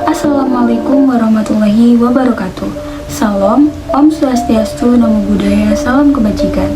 Assalamualaikum warahmatullahi wabarakatuh. Salam, Om Swastiastu, Namo Buddhaya, Salam Kebajikan.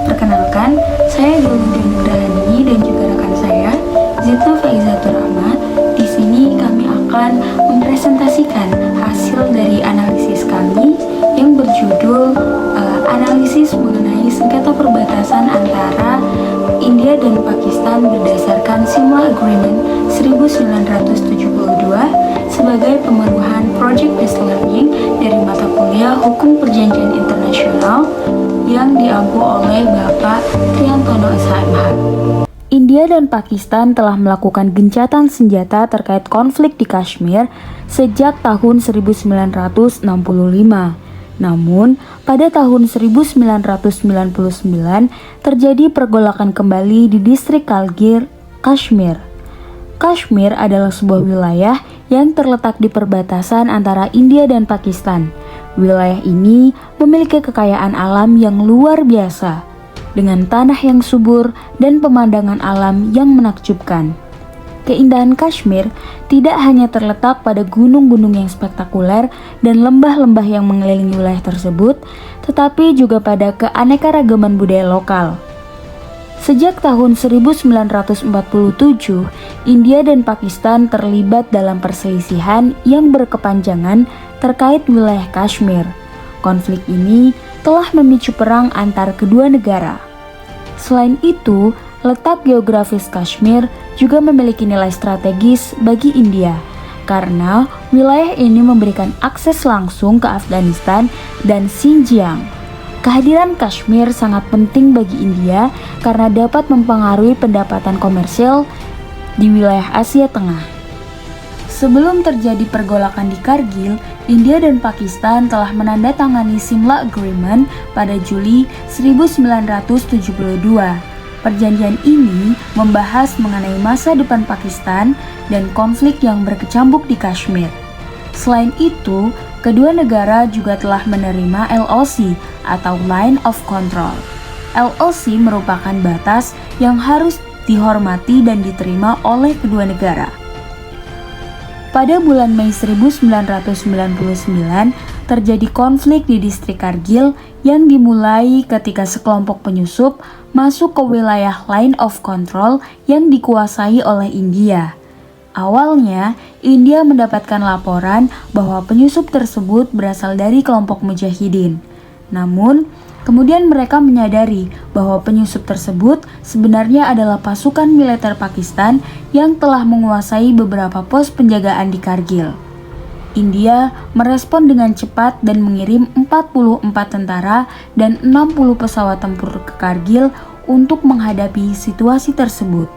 Perkenalkan, saya Dewi Nugrahani dan juga rekan saya, Zita Faizatur Rahma. Di sini kami akan mempresentasikan hasil dari analisis kami yang berjudul analisis mengenai sengketa perbatasan antara India dan Pakistan berdasarkan Simla Agreement 1972 sebagai pemenuhan Project Based Learning dari mata kuliah Hukum Perjanjian Internasional yang diampu oleh Bapak Triantono SHMH. India dan Pakistan telah melakukan gencatan senjata terkait konflik di Kashmir sejak tahun 1965. Namun, pada tahun 1999 terjadi pergolakan kembali di distrik Kargil, Kashmir. Kashmir adalah sebuah wilayah yang terletak di perbatasan antara India dan Pakistan. Wilayah ini memiliki kekayaan alam yang luar biasa, dengan tanah yang subur dan pemandangan alam yang menakjubkan. Keindahan Kashmir tidak hanya terletak pada gunung-gunung yang spektakuler dan lembah-lembah yang mengelilingi wilayah tersebut, tetapi juga pada keanekaragaman budaya lokal. Sejak tahun 1947, India dan Pakistan terlibat dalam perselisihan yang berkepanjangan terkait wilayah Kashmir. Konflik ini telah memicu perang antar kedua negara. Selain itu, letak geografis Kashmir juga memiliki nilai strategis bagi India karena wilayah ini memberikan akses langsung ke Afghanistan dan Xinjiang. Kehadiran Kashmir sangat penting bagi India karena dapat mempengaruhi pendapatan komersial di wilayah Asia Tengah. Sebelum terjadi pergolakan di Kargil, India dan Pakistan telah menandatangani Simla Agreement pada Juli 1972. Perjanjian ini membahas mengenai masa depan Pakistan dan konflik yang berkecamuk di Kashmir. Selain itu, kedua negara juga telah menerima LOC atau Line of Control. LOC merupakan batas yang harus dihormati dan diterima oleh kedua negara. Pada bulan Mei 1999, terjadi konflik di distrik Kargil yang dimulai ketika sekelompok penyusup masuk ke wilayah Line of Control yang dikuasai oleh India. Awalnya, India mendapatkan laporan bahwa penyusup tersebut berasal dari kelompok mujahidin. Namun, kemudian mereka menyadari bahwa penyusup tersebut sebenarnya adalah pasukan militer Pakistan yang telah menguasai beberapa pos penjagaan di Kargil. India merespon dengan cepat dan mengirim 44 tentara dan 60 pesawat tempur ke Kargil untuk menghadapi situasi tersebut.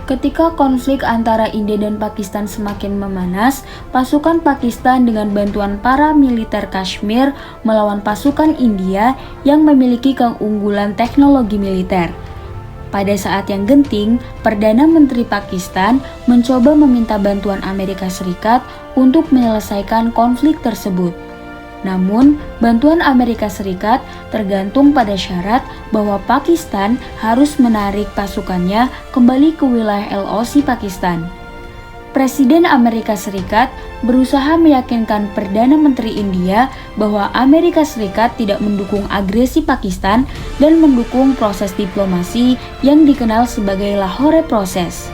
Ketika konflik antara India dan Pakistan semakin memanas, pasukan Pakistan dengan bantuan para militer Kashmir melawan pasukan India yang memiliki keunggulan teknologi militer. Pada saat yang genting, Perdana Menteri Pakistan mencoba meminta bantuan Amerika Serikat untuk menyelesaikan konflik tersebut. Namun, bantuan Amerika Serikat tergantung pada syarat bahwa Pakistan harus menarik pasukannya kembali ke wilayah LOC Pakistan. Presiden Amerika Serikat berusaha meyakinkan Perdana Menteri India bahwa Amerika Serikat tidak mendukung agresi Pakistan dan mendukung proses diplomasi yang dikenal sebagai Lahore Process.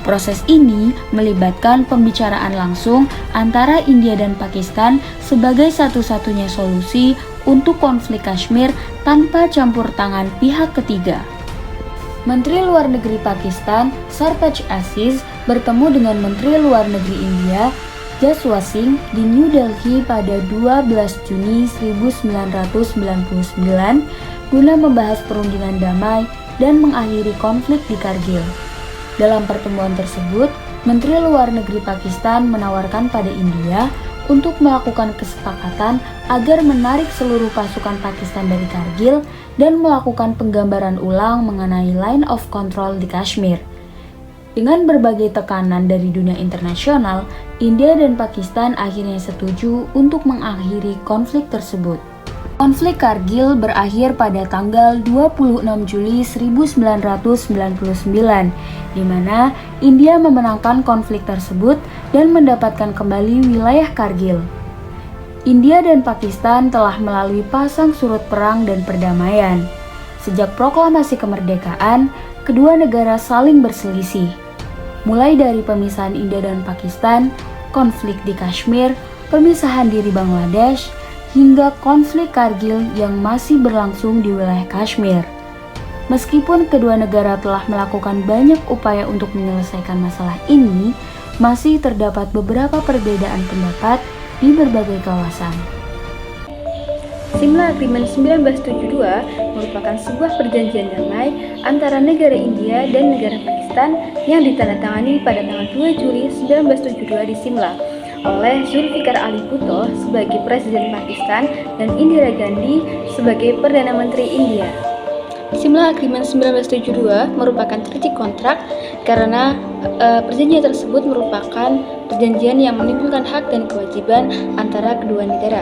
Proses ini melibatkan pembicaraan langsung antara India dan Pakistan sebagai satu-satunya solusi untuk konflik Kashmir tanpa campur tangan pihak ketiga. Menteri Luar Negeri Pakistan, Sartaj Aziz, bertemu dengan Menteri Luar Negeri India, Jaswant Singh, di New Delhi pada 12 Juni 1999 guna membahas perundingan damai dan mengakhiri konflik di Kargil. Dalam pertemuan tersebut, Menteri Luar Negeri Pakistan menawarkan pada India untuk melakukan kesepakatan agar menarik seluruh pasukan Pakistan dari Kargil dan melakukan penggambaran ulang mengenai Line of Control di Kashmir. Dengan berbagai tekanan dari dunia internasional, India dan Pakistan akhirnya setuju untuk mengakhiri konflik tersebut. Konflik Kargil berakhir pada tanggal 26 Juli 1999, di mana India memenangkan konflik tersebut dan mendapatkan kembali wilayah Kargil. India dan Pakistan telah melalui pasang surut perang dan perdamaian. Sejak proklamasi kemerdekaan, kedua negara saling berselisih. Mulai dari pemisahan India dan Pakistan, konflik di Kashmir, pemisahan diri Bangladesh, hingga konflik Kargil yang masih berlangsung di wilayah Kashmir. Meskipun kedua negara telah melakukan banyak upaya untuk menyelesaikan masalah ini, masih terdapat beberapa perbedaan pendapat di berbagai kawasan. Simla Agreement 1972 merupakan sebuah perjanjian damai antara negara India dan negara Pakistan yang ditandatangani pada tanggal 2 Juli 1972 di Simla oleh Zulfikar Ali Bhutto sebagai Presiden Pakistan dan Indira Gandhi sebagai Perdana Menteri India. Simla Agreement 1972 merupakan treaty kontrak karena perjanjian tersebut merupakan perjanjian yang menimbulkan hak dan kewajiban antara kedua negara.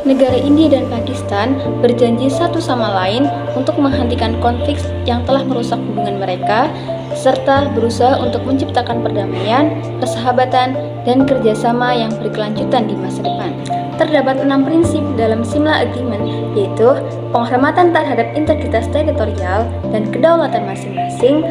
Negara India dan Pakistan berjanji satu sama lain untuk menghentikan konflik yang telah merusak hubungan mereka, serta berusaha untuk menciptakan perdamaian, persahabatan, dan kerjasama yang berkelanjutan di masa depan. Terdapat 6 prinsip dalam Simla Agreement, yaitu penghormatan terhadap integritas teritorial dan kedaulatan masing-masing,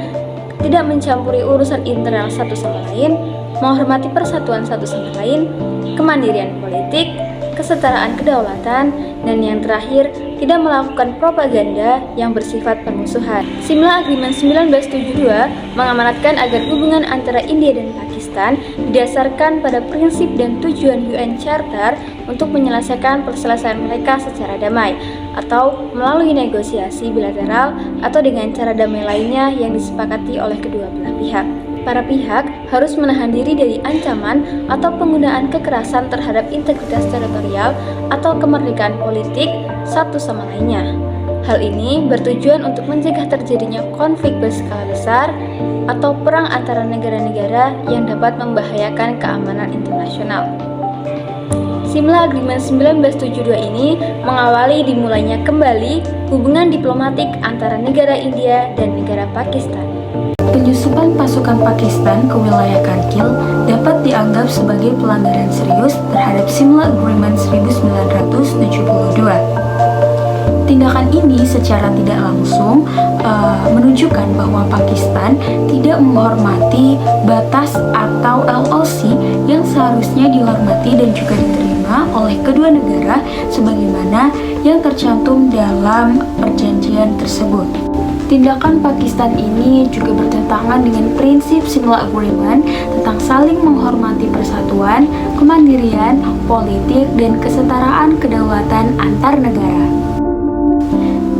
tidak mencampuri urusan internal satu sama lain, menghormati persatuan satu sama lain, kemandirian politik, kesetaraan kedaulatan, dan yang terakhir, tidak melakukan propaganda yang bersifat permusuhan. Simla Agreement 1972 mengamanatkan agar hubungan antara India dan Pakistan didasarkan pada prinsip dan tujuan UN Charter untuk menyelesaikan perselisihan mereka secara damai atau melalui negosiasi bilateral atau dengan cara damai lainnya yang disepakati oleh kedua belah pihak. Para pihak harus menahan diri dari ancaman atau penggunaan kekerasan terhadap integritas teritorial atau kemerdekaan politik satu sama lainnya. Hal ini bertujuan untuk mencegah terjadinya konflik berskala besar atau perang antara negara-negara yang dapat membahayakan keamanan internasional. Simla Agreement 1972 ini mengawali dimulainya kembali hubungan diplomatik antara negara India dan negara Pakistan. Penyusupan pasukan Pakistan ke wilayah Kargil dapat dianggap sebagai pelanggaran serius terhadap Simla Agreement 1972. Tindakan ini secara tidak langsung menunjukkan bahwa Pakistan tidak menghormati batas atau LOC yang seharusnya dihormati dan juga diterima oleh kedua negara sebagaimana yang tercantum dalam perjanjian tersebut. Tindakan Pakistan ini juga bertentangan dengan prinsip Simla Agreement tentang saling menghormati persatuan, kemandirian, politik, dan kesetaraan kedaulatan antar negara.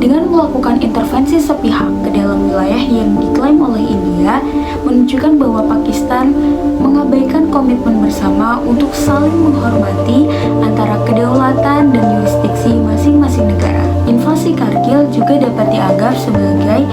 Dengan melakukan intervensi sepihak ke dalam wilayah yang diklaim oleh India, menunjukkan bahwa Pakistan mengabaikan komitmen bersama untuk saling menghormati antara kedaulatan dan yurisdiksi masing-masing negara. Invasi Kargil juga dapat dianggap sebagai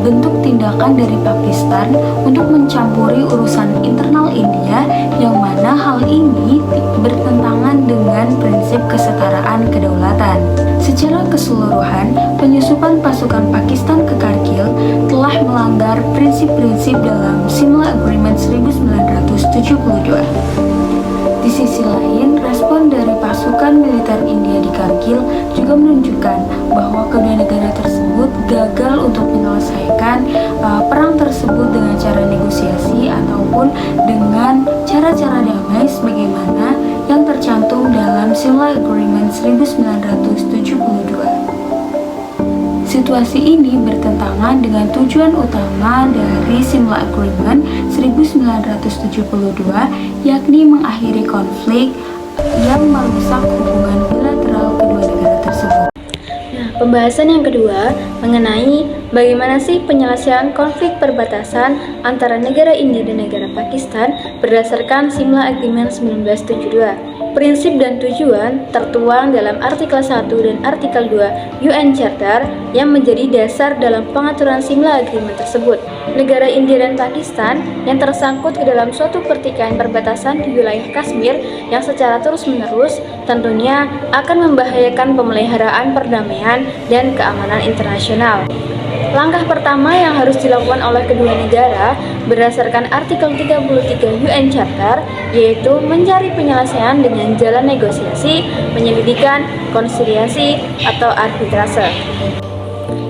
bentuk tindakan dari Pakistan untuk mencampuri urusan internal India, yang mana hal ini bertentangan dengan prinsip kesetaraan kedaulatan. Secara keseluruhan, penyusupan pasukan Pakistan ke Kargil telah melanggar prinsip-prinsip dalam Simla Agreement 1972. Di sisi lain, respon dari pasukan militer India di Kargil juga menunjukkan bahwa kedua negara tersebut gagal untuk menyelesaikan perang tersebut dengan cara negosiasi ataupun dengan cara-cara damai sebagaimana yang tercantum dalam Simla Agreement 1972. Situasi ini bertentangan dengan tujuan utama dari Simla Agreement 1972, yakni mengakhiri konflik yang merusak hubungan bilateral kedua negara tersebut. Pembahasan yang kedua mengenai Bagaimana sih penyelesaian konflik perbatasan antara negara India dan negara Pakistan berdasarkan Simla Agreement 1972? Prinsip dan tujuan tertuang dalam artikel 1 dan artikel 2 UN Charter yang menjadi dasar dalam pengaturan Simla Agreement tersebut. Negara India dan Pakistan yang tersangkut ke dalam suatu pertikaian perbatasan di wilayah Kashmir yang secara terus-menerus tentunya akan membahayakan pemeliharaan perdamaian dan keamanan internasional. Langkah pertama yang harus dilakukan oleh kedua negara berdasarkan artikel 33 UN Charter yaitu mencari penyelesaian dengan jalan negosiasi, penyelidikan, konsiliasi, atau arbitrase.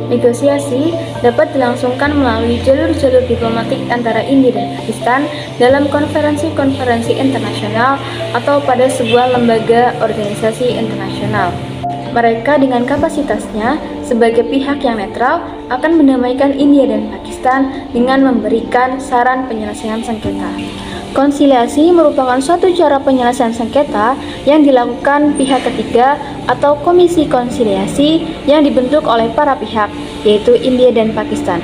Negosiasi dapat dilangsungkan melalui jalur-jalur diplomatik antara India dan Pakistan dalam konferensi-konferensi internasional atau pada sebuah lembaga organisasi internasional. Mereka dengan kapasitasnya sebagai pihak yang netral akan mendamaikan India dan Pakistan dengan memberikan saran penyelesaian sengketa. Konsiliasi merupakan suatu cara penyelesaian sengketa yang dilakukan pihak ketiga atau komisi konsiliasi yang dibentuk oleh para pihak, yaitu India dan Pakistan.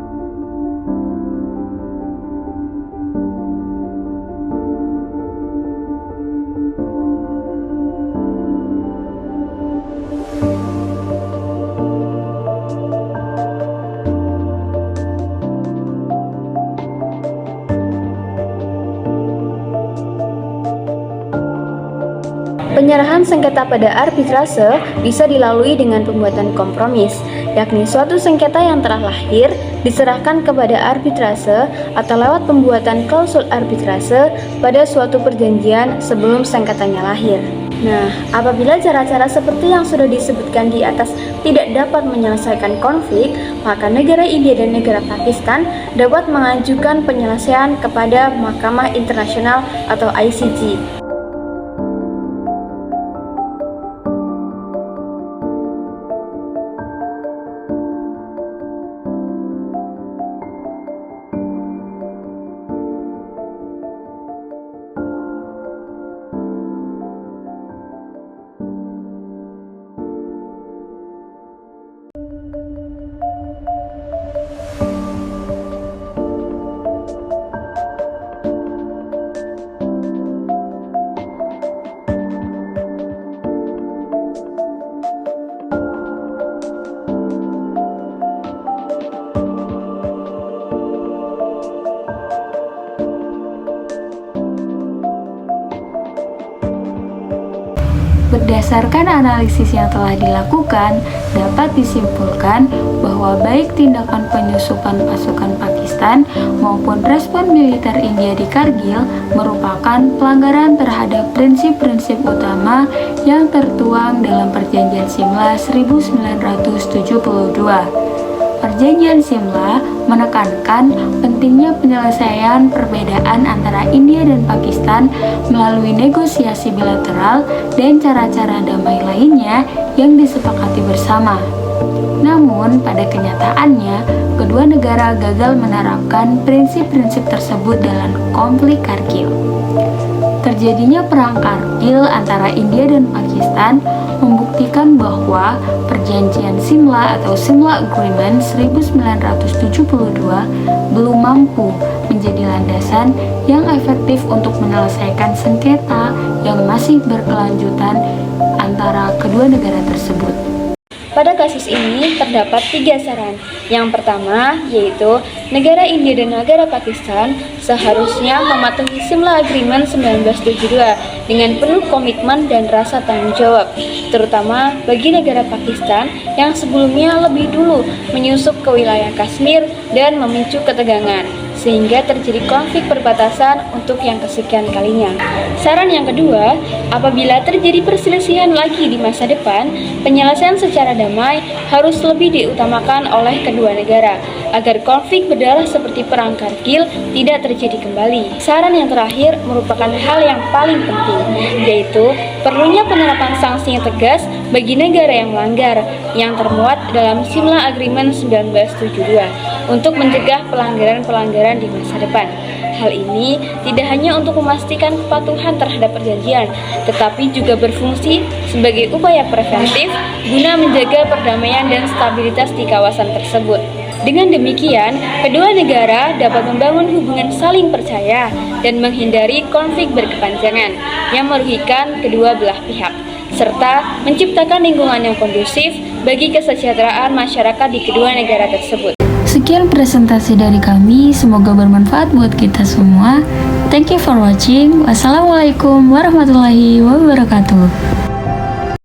Penyerahan sengketa pada arbitrase bisa dilalui dengan pembuatan kompromis, yakni suatu sengketa yang telah lahir diserahkan kepada arbitrase atau lewat pembuatan klausul arbitrase pada suatu perjanjian sebelum sengketanya lahir. Nah, apabila cara-cara seperti yang sudah disebutkan di atas tidak dapat menyelesaikan konflik, maka negara India dan negara Pakistan dapat mengajukan penyelesaian kepada Mahkamah Internasional atau ICJ. Berdasarkan analisis yang telah dilakukan, dapat disimpulkan bahwa baik tindakan penyusupan pasukan Pakistan maupun respon militer India di Kargil merupakan pelanggaran terhadap prinsip-prinsip utama yang tertuang dalam Perjanjian Simla 1972. Perjanjian Simla menekankan pentingnya penyelesaian perbedaan antara India dan Pakistan melalui negosiasi bilateral dan cara-cara damai lainnya yang disepakati bersama. Namun, pada kenyataannya, kedua negara gagal menerapkan prinsip-prinsip tersebut dalam konflik Kargil. Terjadinya perang Kargil antara India dan Pakistan membuktikan bahwa Perjanjian Simla atau Simla Agreement 1972 belum mampu menjadi landasan yang efektif untuk menyelesaikan sengketa yang masih berkelanjutan antara kedua negara tersebut. Pada kasus ini terdapat 3 saran. Yang pertama yaitu negara India dan negara Pakistan seharusnya mematuhi Simla Agreement 1972 dengan penuh komitmen dan rasa tanggung jawab, terutama bagi negara Pakistan yang sebelumnya lebih dulu menyusup ke wilayah Kashmir dan memicu ketegangan, sehingga terjadi konflik perbatasan untuk yang kesekian kalinya. Saran yang kedua, apabila terjadi perselisihan lagi di masa depan, penyelesaian secara damai harus lebih diutamakan oleh kedua negara, agar konflik berdarah seperti perang Kargil tidak terjadi kembali. Saran yang terakhir merupakan hal yang paling penting, yaitu perlunya penerapan sanksi yang tegas bagi negara yang melanggar, yang termuat dalam Simla Agreement 1972, untuk mencegah pelanggaran-pelanggaran di masa depan. Hal ini tidak hanya untuk memastikan kepatuhan terhadap perjanjian, tetapi juga berfungsi sebagai upaya preventif guna menjaga perdamaian dan stabilitas di kawasan tersebut. Dengan demikian, kedua negara dapat membangun hubungan saling percaya dan menghindari konflik berkepanjangan yang merugikan kedua belah pihak, serta menciptakan lingkungan yang kondusif bagi kesejahteraan masyarakat di kedua negara tersebut. Sekian presentasi dari kami, semoga bermanfaat buat kita semua. Thank you for watching. Wassalamualaikum warahmatullahi wabarakatuh.